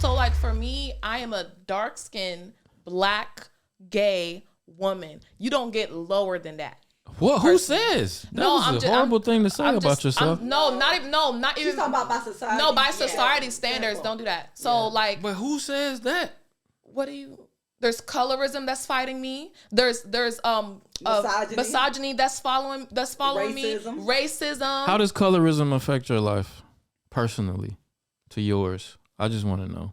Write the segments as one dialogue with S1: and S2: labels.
S1: So like for me, I am a dark-skinned, black, gay woman. You don't get lower than that.
S2: What? Who says? That was a horrible thing to say about yourself.
S1: Not even.
S3: She's talking about by society.
S1: No, by society standards, don't do that. So like,
S2: but who says that?
S1: What do you? There's colorism that's fighting me. There's misogyny that's following me. Racism.
S2: How does colorism affect your life personally to yours? I just want to know.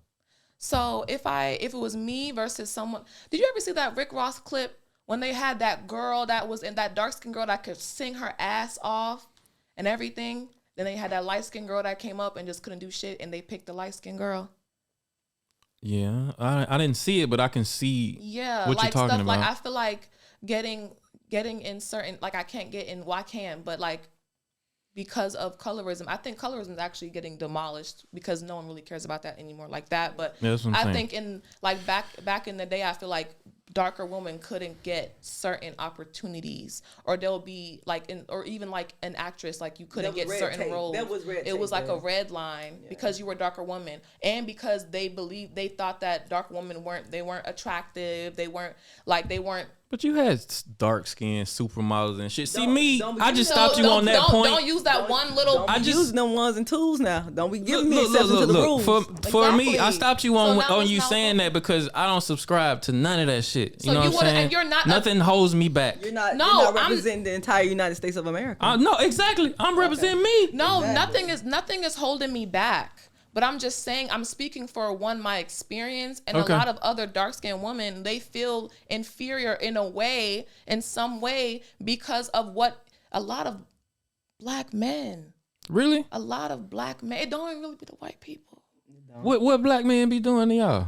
S1: So if it was me versus someone, did you ever see that Rick Ross clip when they had that girl that was in that dark skinned girl that could sing her ass off and everything? Then they had that light skinned girl that came up and just couldn't do shit, and they picked the light skinned girl.
S2: Yeah, I didn't see it, but I can see.
S1: Yeah,
S2: what
S1: like
S2: you're talking
S1: stuff
S2: about.
S1: like I feel like getting in certain, like I can't get in. Well, I can, but like because of colorism, I think colorism is actually getting demolished because no one really cares about that anymore like that. But
S2: yeah,
S1: I think in like back in the day, I feel like darker women couldn't get certain opportunities, or there'll be like or even like an actress, like you couldn't get certain roles.
S3: That was red.
S1: It was like a red line because you were a darker woman, and because they thought that dark women weren't attractive. They weren't.
S2: But you had dark skin supermodels and shit. See me, I just stopped you on that point.
S1: Don't use that one little.
S3: I just use them ones and twos now. Don't be giving me exceptions to the rules.
S2: For me, I stopped you on you saying that because I don't subscribe to none of that shit. You know what I'm saying?
S1: And you're not.
S2: Nothing holds me back.
S3: You're not representing the entire United States of America.
S2: No, exactly. I'm representing me.
S1: No, nothing is holding me back. But I'm just saying, I'm speaking for my experience, and a lot of other dark-skinned women, they feel inferior in some way, because of what a lot of black men.
S2: Really?
S1: A lot of black men. It don't even really be the white people.
S2: What black men be doing to y'all?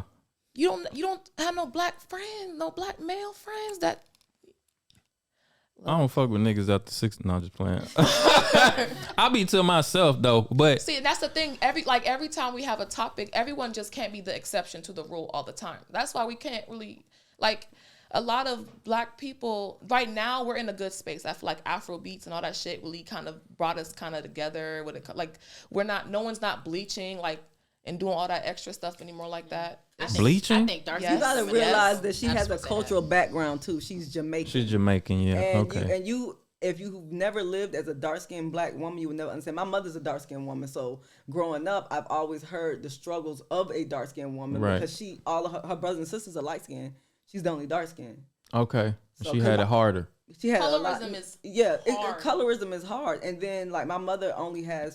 S1: You don't have no black friends, no black male friends that.
S2: I don't fuck with niggas after 6. No, I'm just playing. I be to myself though, but
S1: see, that's the thing. Every time we have a topic, everyone just can't be the exception to the rule all the time. That's why we can't really a lot of black people right now. We're in a good space. I feel like Afro beats and all that shit really kind of brought us kind of together. With it, like no one's not bleaching and doing all that extra stuff anymore like that.
S2: Bleaching?
S4: I think Darcy.
S3: You gotta realize that she has a cultural background too. She's Jamaican.
S2: She's Jamaican, yeah.
S3: And if you've never lived as a dark-skinned black woman, you would never understand. My mother's a dark-skinned woman, so growing up, I've always heard the struggles of a dark-skinned woman, because all of her brothers and sisters are light-skinned. She's the only dark-skinned.
S2: Okay,
S3: so
S2: she had it harder.
S3: She had
S1: colorism is hard.
S3: Colorism is hard, and then like my mother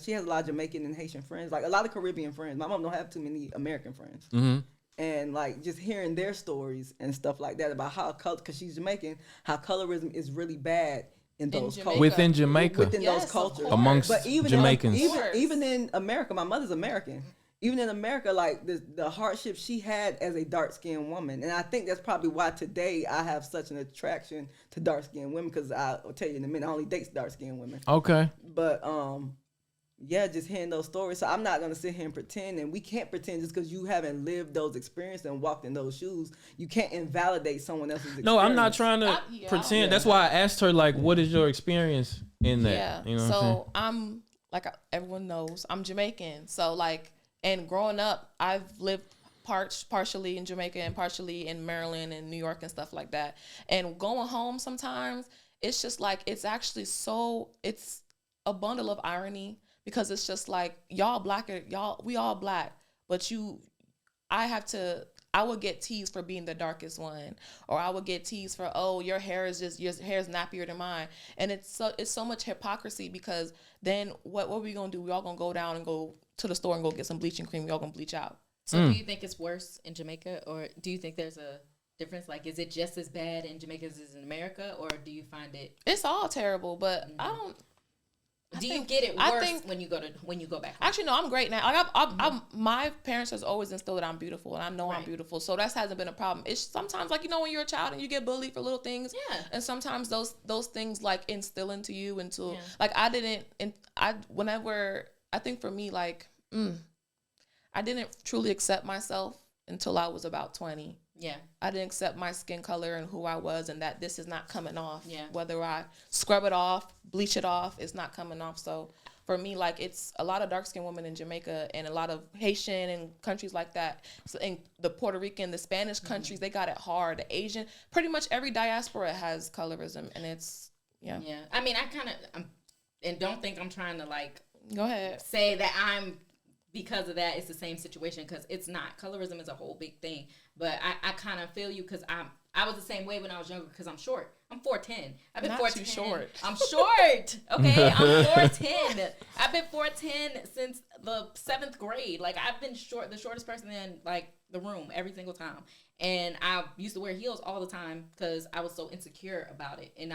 S3: she has a lot of Jamaican and Haitian friends, like a lot of Caribbean friends. My mom don't have too many American friends.
S2: Mm-hmm.
S3: And like just hearing their stories and stuff like that about how because she's Jamaican, how colorism is really bad in those cultures.
S2: Within Jamaica.
S3: Within those cultures.
S2: Amongst Jamaicans.
S3: Even in America, my mother's American. Even in America, like the hardship she had as a dark-skinned woman. And I think that's probably why today I have such an attraction to dark-skinned women, because I'll tell you in a minute, I only date dark-skinned women.
S2: Okay.
S3: But just hearing those stories. So I'm not going to sit here and pretend, and we can't pretend just because you haven't lived those experiences and walked in those shoes. You can't invalidate someone else's experience.
S2: No, I'm not trying to pretend. Yeah. That's why I asked her, like, what is your experience in that?
S1: Yeah.
S2: You know
S1: so I'm, like everyone knows, I'm Jamaican. So, like, and growing up, I've lived partially in Jamaica and partially in Maryland and New York and stuff like that. And going home sometimes, it's just like, it's actually it's a bundle of irony. Because it's just like, we all black, but I would get teased for being the darkest one, or I would get teased for, your hair is nappier than mine. And it's so much hypocrisy, because then what are we gonna do? We all gonna go down and go to the store and go get some bleaching cream. We all gonna bleach out.
S4: So do you think it's worse in Jamaica, or do you think there's a difference? Like, is it just as bad in Jamaica as it is in America, or do you find it's
S1: all terrible? But I don't.
S4: Do you get it worse when you go back home?
S1: Actually, no, I'm great now. Like my parents has always instilled that I'm beautiful, and I know I'm beautiful, so that hasn't been a problem. It's sometimes, like, when you're a child and you get bullied for little things, and sometimes those things like instill into you like I think for me, like I didn't truly accept myself until I was about 20.
S4: Yeah.
S1: I didn't accept my skin color and who I was, and that this is not coming off. Yeah. Whether I scrub it off, bleach it off, it's not coming off. So for me, like it's a lot of dark skinned women in Jamaica and a lot of Haitian and countries like that. So in the Puerto Rican, the Spanish countries, they got it hard. The Asian, pretty much every diaspora has colorism, and it's yeah.
S4: I mean, I kind of and don't think I'm trying to like
S1: go ahead
S4: say that I'm because of that it's the same situation, because it's not. Colorism is a whole big thing, but I kind of feel you, because I was the same way when I was younger, because I'm short. I'm 4'10". I've been
S1: Not
S4: 4'10".
S1: too short.
S4: I'm short. Okay, I'm 4'10". I've been 4'10" since the 7th grade. Like, I've been the shortest person in like the room every single time. And I used to wear heels all the time because I was so insecure about it. And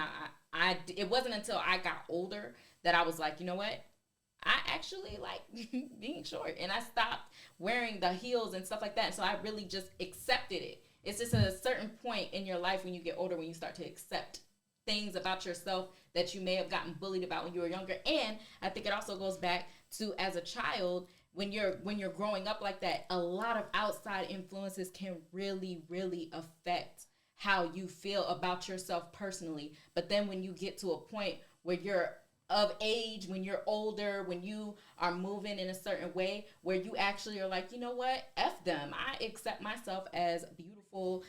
S4: it wasn't until I got older that I was like, you know what? I actually like being short, and I stopped wearing the heels and stuff like that. And so I really just accepted it. It's just a certain point in your life when you get older, when you start to accept things about yourself that you may have gotten bullied about when you were younger. And I think it also goes back to, as a child, when you're growing up like that, a lot of outside influences can really, really affect how you feel about yourself personally. But then when you get to a point where you're of age, when you're older, when you are moving in a certain way where you actually are like, you know what, F them. I accept myself as a beautiful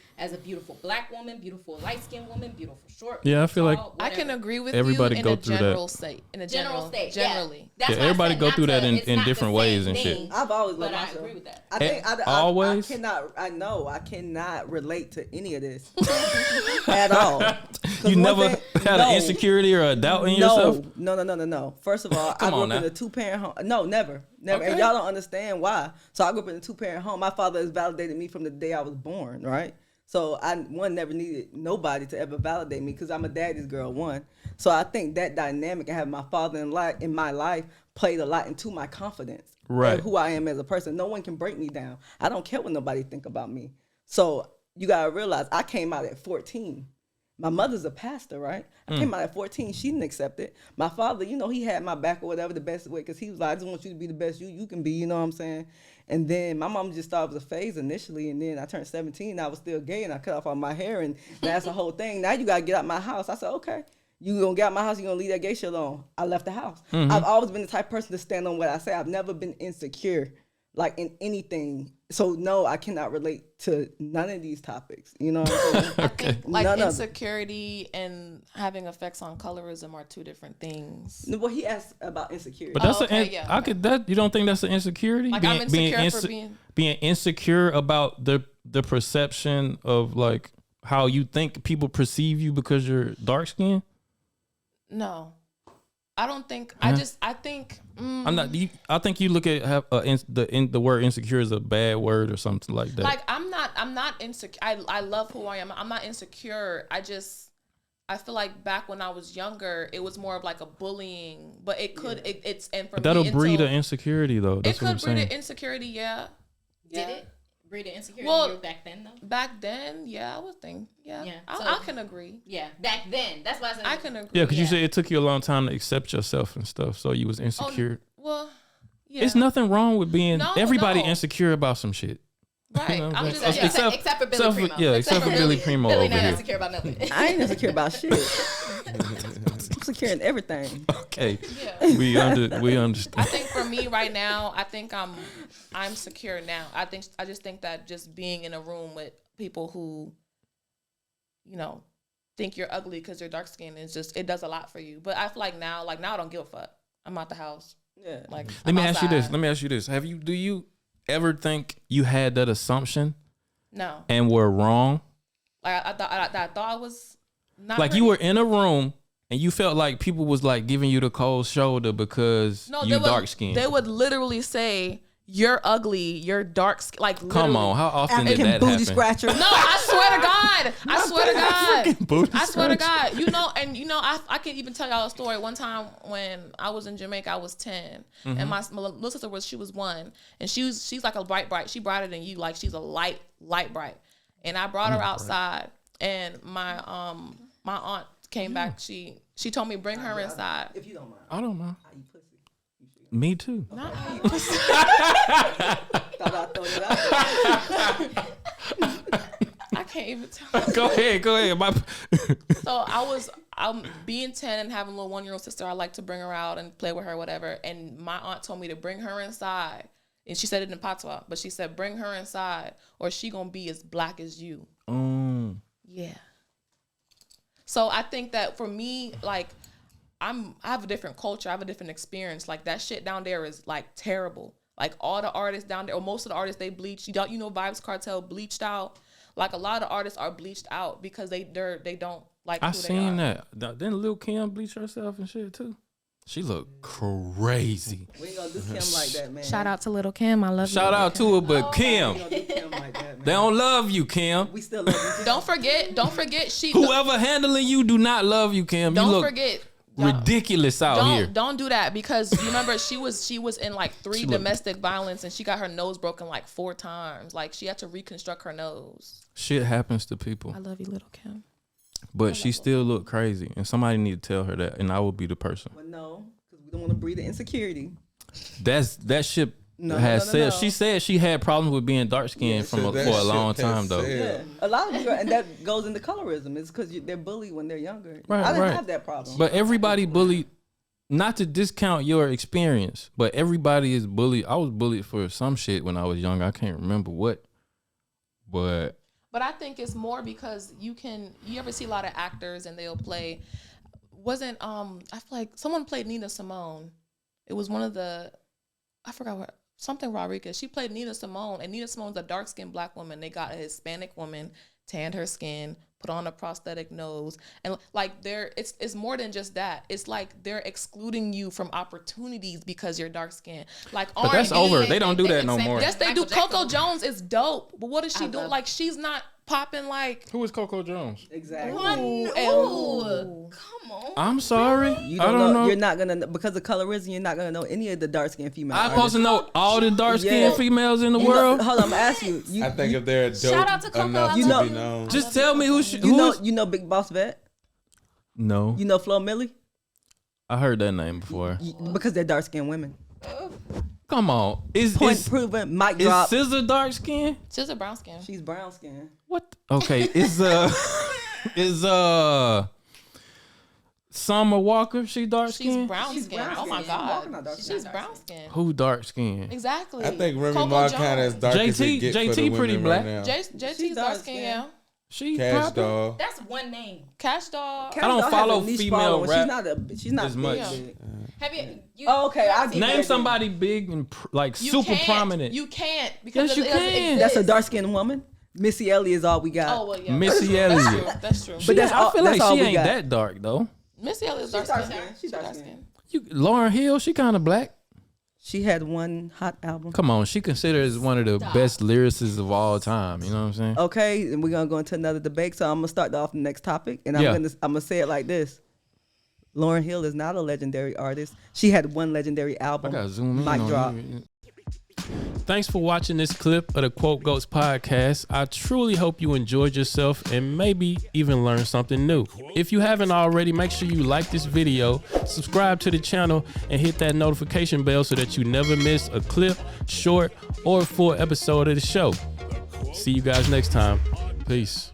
S4: black woman, beautiful light-skinned woman, beautiful short.
S2: Yeah, I feel like
S1: I can agree with
S2: everybody
S1: you
S2: go
S1: in a
S2: through
S1: general
S2: that.
S1: state. In a
S4: general state,
S1: generally.
S4: Yeah.
S2: Yeah, everybody go through that in different ways and shit.
S3: I've always
S4: But
S3: loved
S4: I
S3: myself.
S4: agree with that.
S3: I think
S2: Always?
S3: I cannot relate to any of this at all. 'Cause
S2: You
S3: one
S2: never
S3: thing-
S2: had an insecurity or a doubt in yourself?
S3: No. First of all, I
S2: Come
S3: grew
S2: on
S3: up in
S2: now.
S3: a 2-parent home. No, never. And
S2: Okay.
S3: y'all don't understand why. So I grew up in a 2-parent home. My father has validated me from the day I was born, right? So I never needed nobody to ever validate me, because I'm a daddy's girl, one. So I think that dynamic and having my father in my life played a lot into my confidence,
S2: Right.
S3: and who I am as a person. No one can break me down. I don't care what nobody think about me. So you gotta realize I came out at 14. My mother's a pastor, right? I came out at 14. She didn't accept it. My father, he had my back or whatever the best way, because he was like, I just want you to be the best you can be, you know what I'm saying? And then my mom just thought it was a phase initially, and then I turned 17, I was still gay, and I cut off all my hair, and that's the whole thing. Now you got to get out my house. I said, okay. You going to get out my house, you going to leave that gay shit alone. I left the house. I've always been the type of person to stand on what I say. I've never been insecure, like in anything. So no, I cannot relate to none of these topics. You know what I'm saying?
S1: I think like
S3: None of it.
S1: insecurity and having effects on colorism are two different things.
S3: Well, he asked about insecurity.
S2: But that's
S1: okay.
S2: You don't think that's an insecurity?
S1: Like, I'm insecure for
S2: being insecure about the perception of like how you think people perceive you because you're dark skinned?
S1: No, I don't think.
S2: Yeah.
S1: I think.
S2: I'm not. I think you look at the word insecure as a bad word or something like that.
S1: Like I'm not insecure. I love who I am. I'm not insecure. I feel like back when I was younger, it was more of like a bullying, but it could it's and for
S2: but that'll
S1: me,
S2: breed an insecurity though. That's
S1: it
S2: what I'm
S1: could breed
S2: saying.
S1: an insecurity. Yeah.
S4: Did it breed an insecurity back then though?
S1: Back then, yeah, I would think. Yeah.
S4: So,
S1: I can agree.
S4: Yeah, back then. That's why I said
S1: I can agree.
S2: Yeah, because you said it took you a long time to accept yourself and stuff, so you was insecure.
S1: Well, yeah.
S2: It's nothing wrong with being everybody
S1: no.
S2: insecure about some shit.
S1: Right.
S2: You know what
S1: I'm
S2: I'm
S1: just
S2: saying?
S1: saying.
S4: except for Billy Primo.
S2: Yeah, except for Billy Primo
S4: Billy
S2: over
S4: not
S2: here.
S4: insecure about nothing.
S3: I ain't insecure about shit. I'm secure in everything.
S2: Okay,
S1: Yeah.
S2: we
S1: I
S2: understand.
S1: think for me right now, I think I'm secure now. I just think that just being in a room with people who, think you're ugly because you're dark skinned is just, it does a lot for you. But I feel like now I don't give a fuck. I'm out the house.
S3: Yeah.
S1: Like
S2: Let me
S1: I'm
S2: ask you
S1: outside.
S2: this. Do you ever think you had that assumption
S1: No.
S2: and were wrong?
S1: Like I thought I was not
S2: Like
S1: ready.
S2: you were in a room and you felt like people was like giving you the cold shoulder because you dark skinned.
S1: They would literally say, "You're ugly. You're dark." Like
S2: Come
S1: literally.
S2: on, how often did
S3: African
S2: that
S3: booty
S2: happen?
S3: scratcher.
S1: No, I swear to God. I swear to God.
S2: Booty
S1: I swear to
S2: scratcher.
S1: God. I can even tell y'all a story. One time when I was in Jamaica, I was 10, and my little sister was 1, and she's like a bright. She brighter than you. Like she's a light bright. And I brought her outside, and my aunt came back. She told me bring her inside.
S3: If you don't mind.
S2: I don't know.
S3: How you pussy?
S2: Me too.
S1: Not
S3: Thought I'd throw it out.
S1: I can't even tell.
S2: Go ahead.
S1: So So I'm being 10 and having a little 1-year-old sister. I like to bring her out and play with her, whatever. And my aunt told me to bring her inside. And she said it in patois, but she said, bring her inside or she gonna be as black as you. Yeah. So I think that for me, like, I have a different culture. I have a different experience. Like, that shit down there is, like, terrible. Like, all the artists down there, or most of the artists, they bleach. You know Vibes Cartel bleached out? Like, a lot of artists are bleached out because they don't like who
S2: I
S1: they
S2: seen
S1: are.
S2: that. Didn't Lil Kim bleach herself and shit, too? She looked crazy.
S3: We ain't gonna do Kim like that, man.
S1: Shout out to Little Kim. I love you.
S2: Shout out to her, but Kim,
S3: We ain't gonna do Kim like that, man.
S2: they don't love you, Kim.
S3: We still love you.
S1: Don't forget she
S2: Whoever handling you do not love you, Kim. You
S1: don't
S2: look
S1: forget
S2: ridiculous out here.
S1: Don't do that, because you remember she was in like 3 domestic violence and she got her nose broken like 4 times. Like, she had to reconstruct her nose.
S2: Shit happens to people.
S1: I love you, Little Kim.
S2: But she still look crazy, and somebody need to tell her that, and I will be the person.
S3: But no, because we don't want to breed the insecurity.
S2: That shit
S3: No,
S2: has
S3: no.
S2: said. She said she had problems with being dark skinned for a long time though.
S3: Yeah, a lot of people, and that goes into colorism. It's because they're bullied when they're younger.
S2: Right,
S3: I didn't
S2: right.
S3: have that problem.
S2: But everybody bullied. Not to discount your experience, but everybody is bullied. I was bullied for some shit when I was young. I can't remember what, but
S1: I think it's more because you ever see a lot of actors and they'll play. I feel like someone played Nina Simone. It was one of the, I forgot what, something Rodriguez. She played Nina Simone, and Nina Simone's a dark skinned black woman. They got a Hispanic woman, tanned her skin, put on a prosthetic nose, and like it's more than just that. It's like they're excluding you from opportunities because you're dark skinned. Like,
S2: but that's over. They don't do that no more.
S1: Yes, they do.
S4: Michael
S1: Coco Jones is dope, but what is she doing?
S4: love-
S1: Like, she's not popping like.
S2: Who is Coco Jones?
S3: exactly.
S1: Ooh.
S4: Come on.
S2: I'm sorry.
S3: You
S2: I don't know.
S3: You're not gonna know, because of colorism. You're not gonna know any of the dark skinned female.
S2: I'm supposed to know all the dark skinned
S3: Yeah.
S2: females in the
S3: You know-
S2: world.
S3: hold on, I'm gonna ask you.
S5: I think if they're
S4: Shout out to
S5: dope
S4: Coco,
S5: enough
S4: I
S5: to
S3: love
S5: be
S3: you.
S5: known.
S2: Just tell me who
S3: you know Big Boss Vet.
S2: No,
S3: You know Flo Millie.
S2: I heard that name before.
S3: Because they're dark skinned women.
S2: Come on, is
S3: Point proven. Mic
S2: is
S3: drop.
S2: Scissor dark skin?
S1: She's a brown skin.
S3: She's brown skin.
S2: What? Okay, is Summer Walker? She dark
S1: She's
S2: skin?
S1: brown
S3: She's
S1: skin.
S3: brown
S1: Oh my
S3: skin. Walker
S1: god,
S3: not dark skin.
S1: she's brown skin.
S2: Who dark skin?
S1: Exactly.
S5: I think Remy
S1: Coco
S5: Ma kind of
S1: Jones.
S5: as dark as
S2: JT
S5: it get for
S2: JT
S5: the
S2: pretty
S5: women
S2: black.
S5: right now.
S1: JT's
S3: She's
S1: dark
S3: dark
S1: skin,
S3: skin.
S1: yeah.
S2: She
S5: Cash
S2: poppin'.
S5: Doll.
S4: That's one name.
S1: Cash Dog.
S2: I don't
S3: Cat Dog
S2: follow
S3: has a niche
S2: female
S3: following.
S2: rap
S3: She's not
S2: as
S3: big,
S2: much.
S3: big.
S4: Have you?
S3: Oh, okay, I'll give
S2: Name
S3: you
S2: somebody big and like
S1: You
S2: super
S1: can't.
S2: prominent.
S1: You can't because
S2: Yes, you
S1: it doesn't
S2: can.
S3: That's a
S1: exist.
S3: dark skinned woman. Missy Elliott is all we got.
S1: Oh well, yeah.
S2: Missy
S1: that's true.
S2: Elliott.
S1: That's true.
S3: But that's
S2: I
S3: all-
S2: feel like
S3: that's all
S2: she
S3: we
S2: ain't
S3: got.
S2: that dark though.
S1: Missy Elliott's
S3: She's
S1: dark
S3: dark
S1: skin.
S3: skin. She's dark skin.
S2: Lauren Hill, she kind of black.
S3: She had one hot album.
S2: Come on, she considered as one of the best lyricists of all time. You know what I'm saying?
S3: Okay, and we're gonna go into another debate. So I'm gonna start off the next topic, and I'm
S2: Yeah.
S3: gonna say it like this: Lauryn Hill is not a legendary artist. She had one legendary
S2: I
S3: album.
S2: gotta zoom in
S3: Mic
S2: on
S3: drop.
S2: you. Thanks for watching this clip of the Quote Goats podcast. I truly hope you enjoyed yourself and maybe even learned something new. If you haven't already, make sure you like this video, subscribe to the channel, and hit that notification bell so that you never miss a clip, short, or full episode of the show. See you guys next time. Peace.